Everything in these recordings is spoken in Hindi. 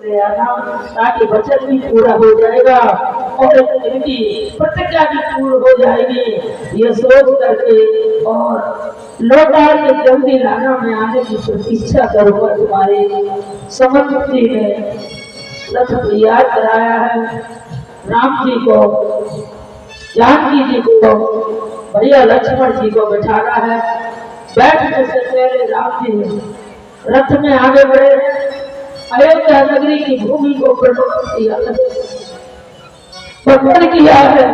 ले आना ताकि वचन भी पूरा हो जाएगा और इनकी प्रतिज्ञा भी पूर्ण हो जाएगी। ये सोच करके और लौटा के जल्दी लाना मैं आने की प्रतीक्षा करूंगा। तुम्हारे समझ जी ने रथ तैयार कराया है, राम जी को, जानकी जी को, भैया लक्ष्मण जी को बैठाना है। बैठने से पहले राम जी रथ में आगे बढ़े, अयोध्या नगरी की भूमि को प्रकट किया है।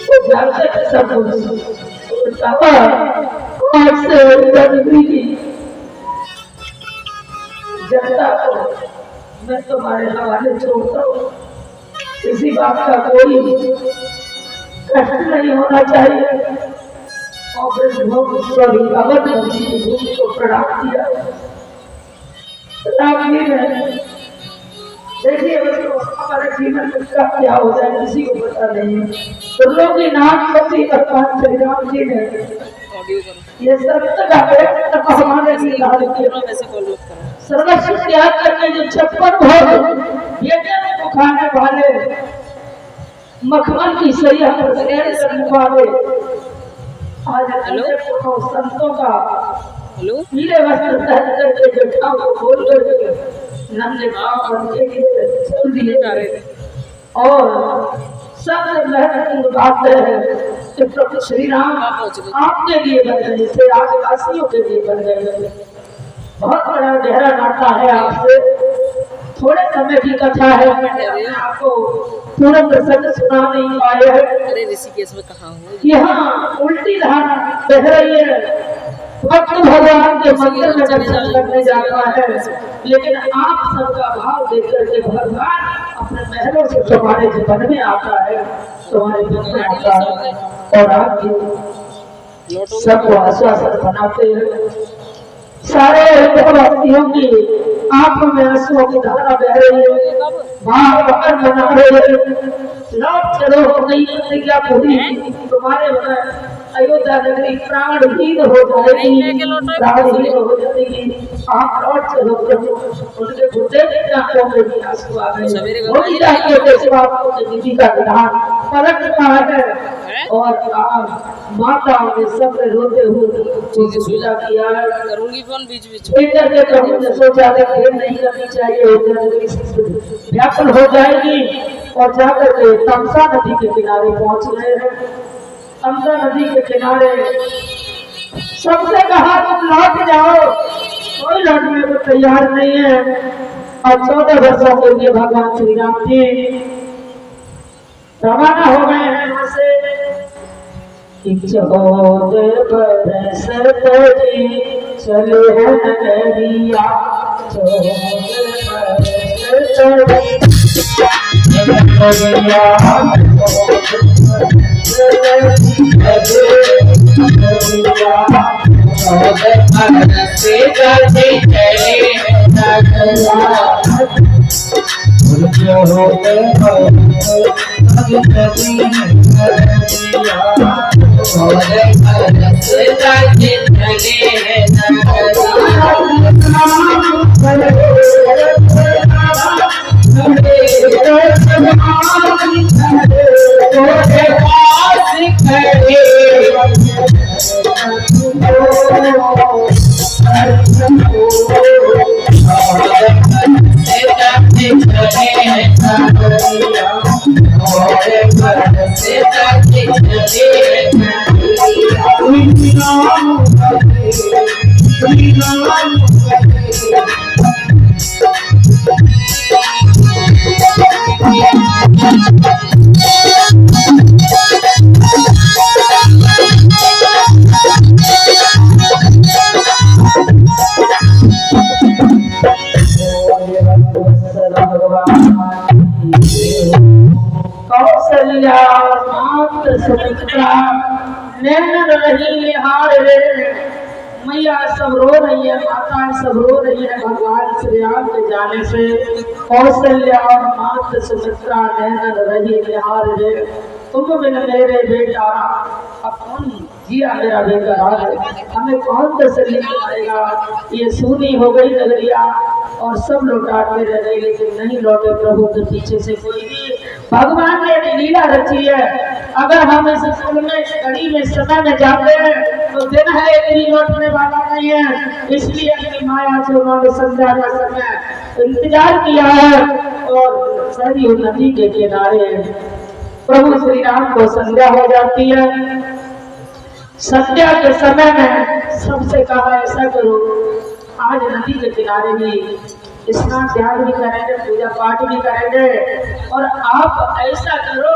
वो जानते थे सब कुछ। आज से अयोध्या नगरी की जनता को मैं तुम्हारे हवाले छोड़ता हूँ। किसी बात का कोई कष्ट नहीं होना चाहिए। और अवध नदी की भूमि को प्रणाम किया। राम जी ने देखिए हमारे जीवन में कब क्या हो जाए किसी को पता नहीं है। तो लोग नाथ भगवान श्री राम जी ने ये सत्य का हमारे लिए लाल किया। सर्वस्व त्याग करके जो 56 भोग बेटे को खाने वाले, मखमल की सैया पर सैर करने वाले, आज संतों का पीले वस्त्र पहन करके जटाओं को खोल करके नंगे पांव बन के चल दिए। और सबसे महत्वपूर्ण बात है कि प्रभु श्री राम आपके लिए बन गए थे, आदिवासियों के लिए बन गए। बहुत बड़ा गहरा नाता है आपसे। थोड़े समय की कथा है, मैंने आपको पूरा प्रसंग सुना नहीं पाया है। अरे ऋषिकेश में कहाँ हो? यहाँ उल्टी धारा बह रही है। भक्त भगवान के मंदिर में दर्शन करने जाता है, लेकिन आप सबका भाव देख करके भगवान अपने महलों से तुम्हारे जीवन में आता है, तुम्हारे जीवन में आता है और आपकी सबको आश्वासन बनाते हैं। सारे भक्तियों की आंखों में आंसुओं की धारा बह रही है, बाहर बना रहे हैं। लौट चलो हो गई प्रतिज्ञा पूरी, तुम्हारे अयोध्या नगरी प्राणहीन हो जाएगी, प्राणहीन हो जाएगी। आप लौट चलो प्रभु। उनके घुटने की आंखों में भी आंसू आ गए। होनी चाहिए जैसे आपको दीदी का विधान पलट रहा है और आप माताओं ने सब रोते हुए पूजा किया। करूंगी कौन बीच बीच में प्रभु ने सोचा देर नहीं करनी चाहिए, व्याकुल हो जाएगी और जाकर के तमसा नदी के किनारे पहुंच गए हैं। तमसा नदी के किनारे सबसे कहा तुम लौट जाओ, कोई लौटने को तैयार नहीं है। और 14 वर्षों के लिए भगवान श्री राम जी रवाना हो गए हैं वहां से। 14 बरस तजी चले हैं नगरिया, 14 कौशल्या मात सुमित्रा नैन रही निहार रे। मैया सब रो रही है, माताएं सब रो रही है भगवान श्री राम के जाने से। कौशल्या और मात सुमित्रा नैन रही निहार रे, तुम बिन मेरे बेटा अब कौन जिया मेरा बेकरार, हमें कौन तसल्ली कराएगा। ये सूनी हो गई नगरिया और सब लौटाते रह गए, लेकिन नहीं लौटे प्रभु के पीछे से कोई भी। भगवान ने लीला रची है। अगर हम इस स्कूल में घड़ी में समय में जाते हैं तो दिन है इतनी लौटने वाला नहीं है। इसलिए अपनी माया से उन्होंने संध्या का समय इंतजार किया है और सरयू नदी के किनारे प्रभु श्री राम को संध्या हो जाती है। संध्या के समय में सबसे कहा ऐसा करो, आज नदी के किनारे ही स्नान ध्यान भी करेंगे, पूजा पाठ भी करेंगे और आप ऐसा करो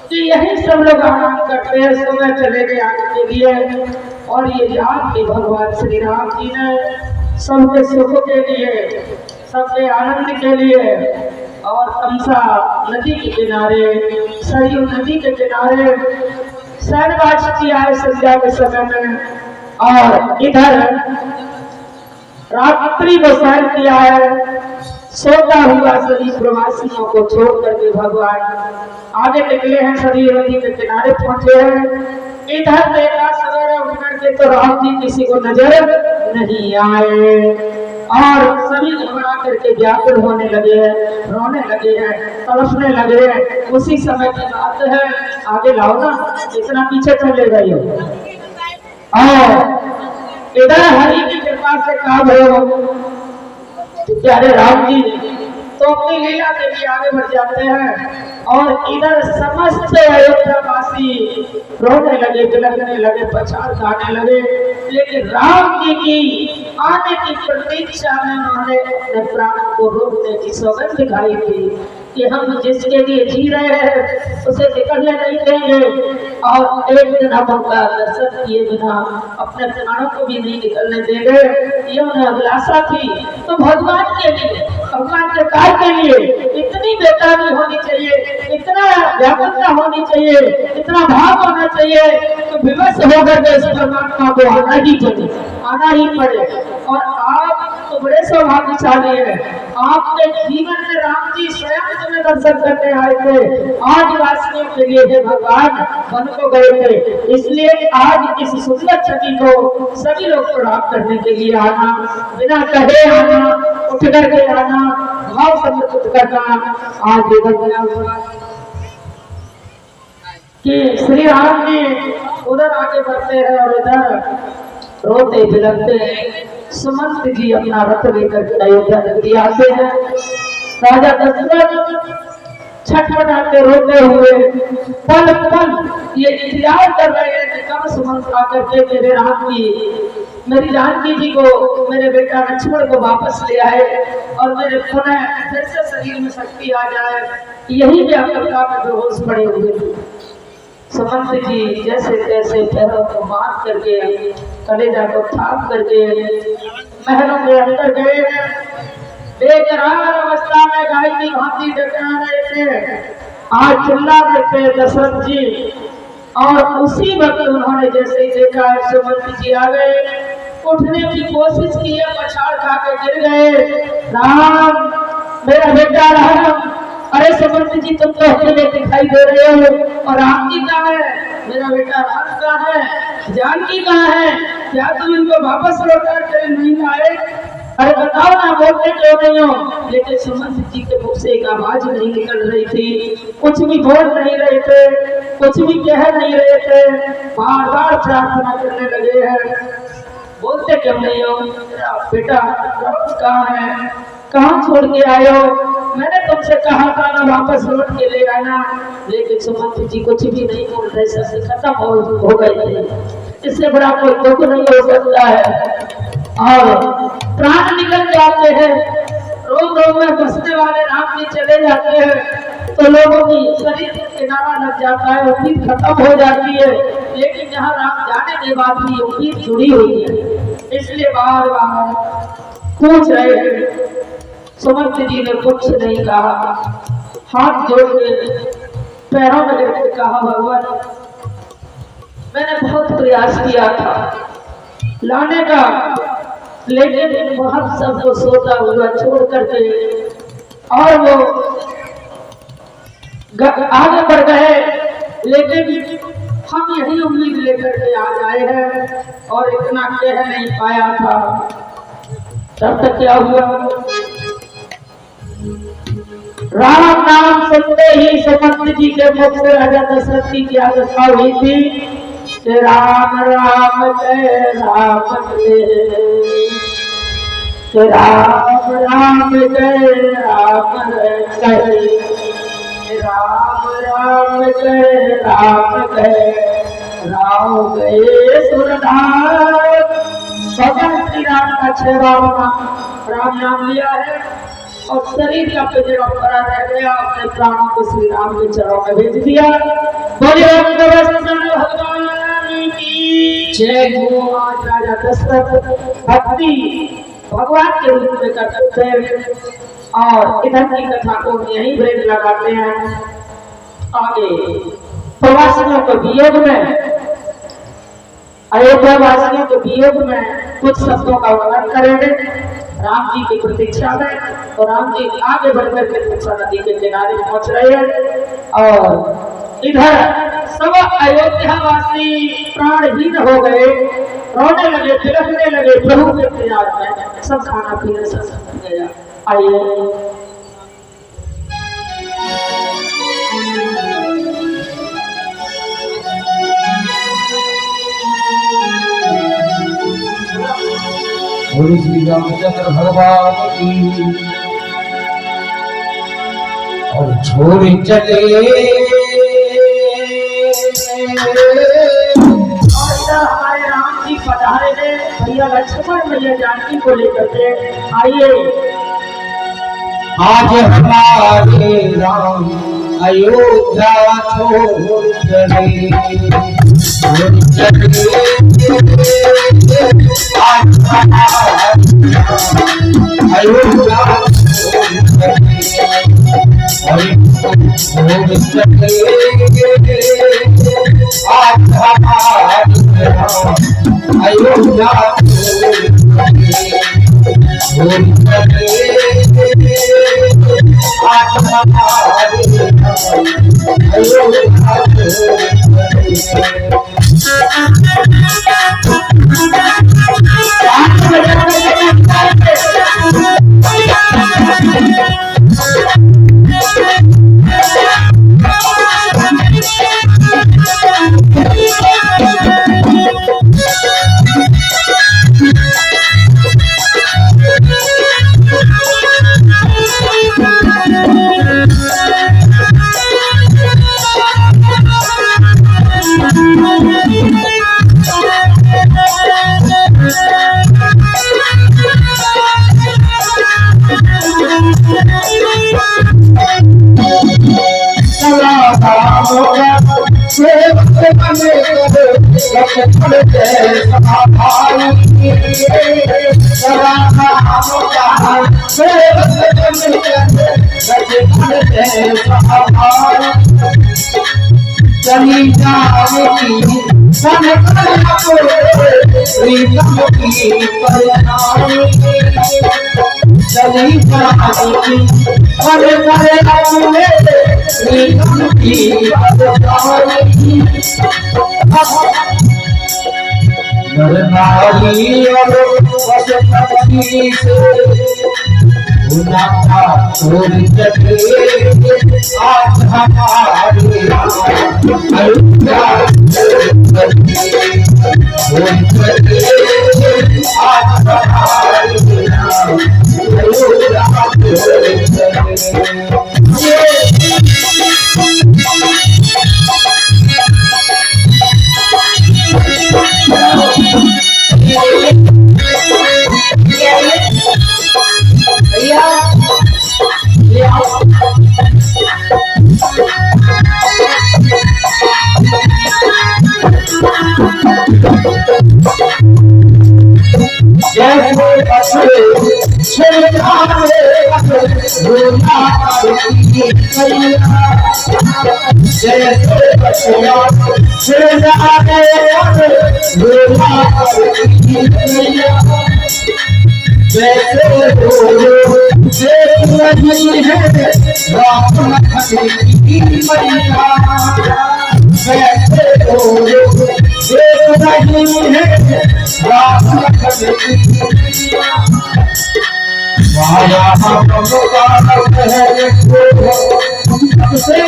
कि यही सब लोग आराम करते हैं, सुबह चले गए आने के लिए। और ये याद कि भगवान श्री राम जी ने सबके सुख के लिए, सबके आनंद के लिए और तमसा नदी के किनारे, सरयू नदी के किनारे शयनवास किया है संध्या के समय में। और इधर रात्रि में शयन किया है। सोता हुआ सभी प्रवासियों को छोड़ करके भगवान आगे निकले हैं, सरयू नदी के किनारे पहुंचे हैं। इधर देखा सवेरे उठ करके तो राम जी किसी को नजर नहीं आए और सभी घबरा करके व्याकुल होने लगे हैं, रोने लगे हैं, तड़पने लगे हैं। उसी समय की बात है, आगे लाओ ना, इतना पीछे चले गए। और इधर हरि की कृपा से काम हो प्यारे राम जी तो अपनी लीला के लिए आगे बढ़ जाते हैं। और इधर समस्त अयोध्यावासी रोने लगे, बिलखने लगे, पछाड़ खाने लगे। लेकिन राम जी की आने की प्रतीक्षा में उन्होंने अपने प्राणों को रोकने की सौगंध दिखाई थी कि हम जिसके लिए जी रहे हैं उसे निकलने नहीं देंगे और एक दिन हम उनका दर्शन किए बिना अपने प्राणों को भी नहीं निकलने देंगे। ये उन्हें अभिलाषा थी। तो भगवान के लिए, भगवान के कार्य के लिए इतनी बेताबी होनी चाहिए, इतना व्याकुलता होनी चाहिए, इतना भाव होना चाहिए कि विवश होकर के इस परमात्मा को आना ही चाहिए, आना ही पड़े। और आप तो बड़े सौभाग्यशाली हैं, आपके जीवन में राम जी स्वयं तुम्हें दर्शन करने आए थे। आज वासियों के लिए हे भगवान वन को गए थे, इसलिए आज इस सुंदर छवि को सभी लोग प्रणाम करने के लिए आना, बिना कहे आना, उठ करके आना, भाव समर्पित करना आज बदला हुआ कि श्री राम जी उधर आगे बढ़ते हैं और इधर रोते बिलखते सुमंत जी अपना रथ लेकर अयोध्या नगरी आते हैं। राजा दशरथ छटपटाते रोते हुए पल पल ये इंतजार कर रहे हैं कि कब सुमंत आकर के मेरे राम जी, मेरी जानकी जी को, मेरे बेटा लक्ष्मण को वापस ले आए और मेरे पुनः फिर से शरीर में शक्ति आ जाए। यही व्याकुलता में बेहोश पड़े हुए थे। सुमंत जी जैसे तैसे पैरों को बांध करके, कलेजा को थाप करके महलों के अंदर गए। बेकरार अवस्था में गाय की भांति डकरा रहे थे, आज चिल्ला रहे थे दशरथ जी। और उसी वक्त उन्होंने जैसे ही देखा सुमंत जी आ गए, उठने की कोशिश की, पछाड़ खा के गिर गए। राम, मेरा बेटा राम, अरे सुमंत जी तुम तो अकेले दिखाई दे रहे हो और राम जी कहाँ है, मेरा बेटा राम कहाँ है, जानकी कहाँ है, क्या तुम इनको वापस लौटा कर नहीं लाए? अरे बताओ ना, बोलते क्यों नहीं हो? लेकिन सुमंत जी के मुख से एक आवाज नहीं निकल रही थी, कुछ भी बोल नहीं रहे थे, कुछ भी कह नहीं रहे थे, बार बार प्रार्थना करने लगे हैं। बोलते क्यों नहीं हो? मेरा बेटा कहाँ है, कहाँ छोड़ के आए हो? मैंने तुमसे कहा था ना वापस लौट के ले आना, लेकिन सुमंत जी कुछ भी नहीं बोल रहे, सबसे खत्म हो गए थे। इससे बड़ा कोई दुख नहीं हो सकता है। और प्राण निकल जाते हैं, रोग रोग में बसने वाले राम जी चले जाते हैं तो लोगों की शरीर किनारा लग जाता है, उम्मीद खत्म हो जाती है। लेकिन जहाँ राम जाने के बाद भी उम्मीद जुड़ी हुई है, इसलिए बार बार पूछ रहे हैं। सुमंत जी ने कुछ नहीं कहा, हाथ जोड़ के पैरों में गिरकर कहा, भगवान मैंने बहुत प्रयास किया था लाने का, लेकिन वहां सबको सोता हुआ छोड़ करके और वो आगे बढ़ गए। लेकिन हम यही उम्मीद लेकर के आज आए हैं और इतना कह नहीं पाया था। तब तक क्या हुआ, राम नाम सुनते ही सुमंत जी के मुख से राजा दशरथ की क्या दशा हुई थी कि राम राम जय राम जय, राम राम जय राम जय, राम राम जय राम जय, राम गए सुरधार। भगवान श्री राम का 6 बार राम नाम लिया है और शरीर का पिंजरा भरा रह गया, अपने प्राणों को श्री राम के चरणों में भेज दिया। बोले भगवान की जय। आज राजा दशरथ भक्ति भगवान के रूप में करते हैं और इधर की कथा को यही ब्रेक लगाते हैं। आगे प्रवासियों के वियोग में, अयोध्या वासियों के वियोग में कुछ शब्दों का वर्णन करेंगे राम जी की प्रतीक्षा में। और राम जी आगे बढ़कर के तुलसा नदी के किनारे पहुंच रहे हैं और इधर सब अयोध्या वासी प्राणहीन हो गए, रोने लगे, तिलकने लगे प्रभु के प्यार में। सब खाना पीना सब गया। आइए बोलो श्री रामचंद्र भगवान की। और छोड़ चले हमारे राम जी पधारे हैं भैया लक्ष्मण भैया जानकी को लेकर के। आइए आज हमारे राम अयोध्या छोड़ चले, छोड़ चले आज हमारे राम अयोध्या छोड़ चले, छोड़ चले आज हमारे राम अयोध्या छोड़ चले आज हमारे अयोध्या चली जाएगी चली जाएगी नरनारी और पशुपक्षी से उनाता छोड़ चले आज हमारे अयोध्या छोड़ चले आज हमारे अयोध्या कैसे हो एक नहीं है रात माया हम है सबसे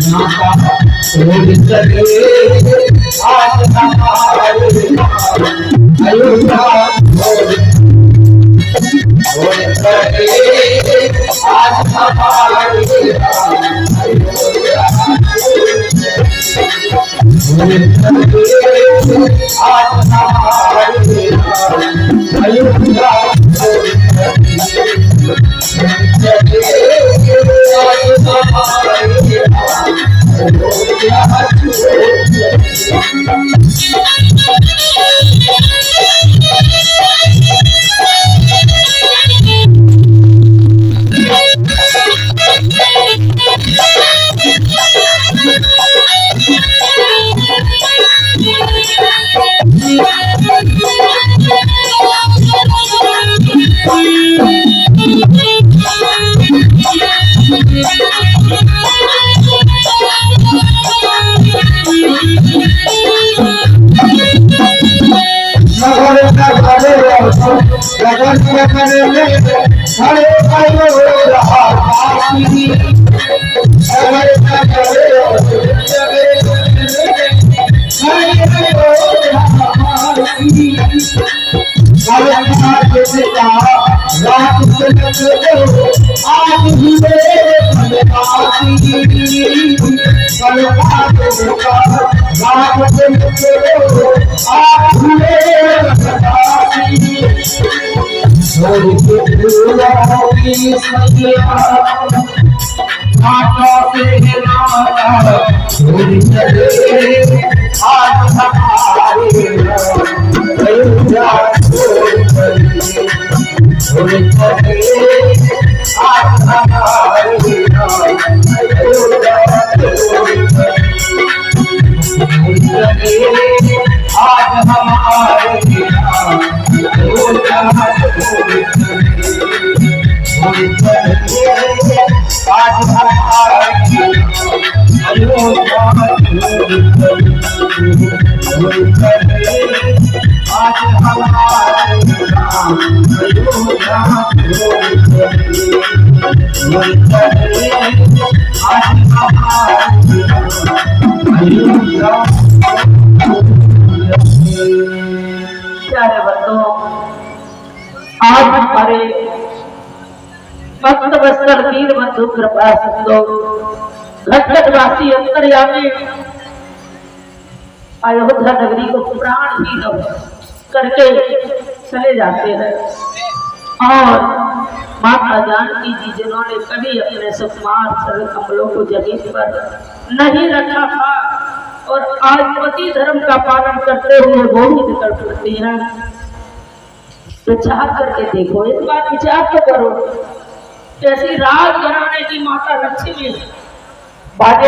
नाता छोड़ चले आज हमारे अयोध्या छोड़ चले आज हमारे अयोध्या आज हमारे अयोध्या प्यारे बंधुओं, आज हमारे भक्त वत्सल वीर बंधु कृपा सिंधु घटघटवासी अंतर्यामी अयोध्या नगरी को प्राण ही करके चले जाते हैं और माता जानकी जी जिन्होंने कभी अपने सुकुमार सरल कमलों को जमीन पर नहीं रखा था और आज पति धर्म का पालन करते हुए वो ही निकल पड़ती है। विचार करके देखो, एक बार विचार तो करो, कैसी राज घराने की माता लक्ष्मी बाजे